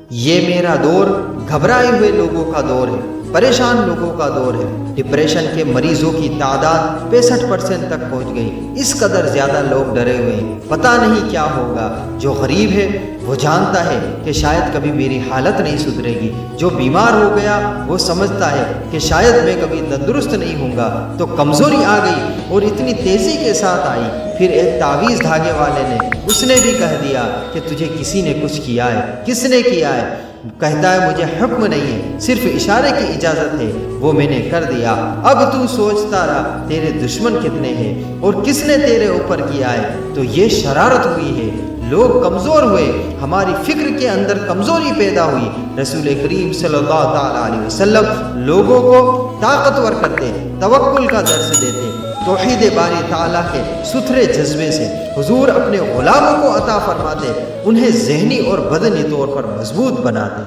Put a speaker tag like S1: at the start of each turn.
S1: یہ میرا دور گھبرائے ہوئے لوگوں کا دور ہے، پریشان لوگوں کا دور ہے۔ ڈپریشن کے مریضوں کی تعداد 65% تک پہنچ گئی۔ اس قدر زیادہ لوگ ڈرے ہوئے ہیں، پتہ نہیں کیا ہوگا۔ جو غریب ہے وہ جانتا ہے کہ شاید کبھی میری حالت نہیں سدھرے گی، جو بیمار ہو گیا وہ سمجھتا ہے کہ شاید میں کبھی تندرست نہیں ہوں گا۔ تو کمزوری آ گئی اور اتنی تیزی کے ساتھ آئی۔ پھر ایک تعویذ دھاگے والے نے، اس نے بھی کہہ دیا کہ تجھے کسی نے کچھ کیا ہے۔ کس نے کیا ہے؟ کہتا ہے مجھے حکم نہیں ہے، صرف اشارے کی اجازت ہے، وہ میں نے کر دیا۔ اب تو سوچتا رہا تیرے دشمن کتنے ہیں اور کس نے تیرے اوپر کیا ہے۔ تو یہ شرارت ہوئی ہے، لوگ کمزور ہوئے، ہماری فکر کے اندر کمزوری پیدا ہوئی۔ رسول کریم صلی اللہ تعالی علیہ وسلم لوگوں کو طاقتور کرتے، توکل کا درس دیتے، توحید باری تعالیٰ کے ستھرے جذبے سے حضور اپنے غلاموں کو عطا فرماتے، انہیں ذہنی اور بدنی طور پر مضبوط بناتے۔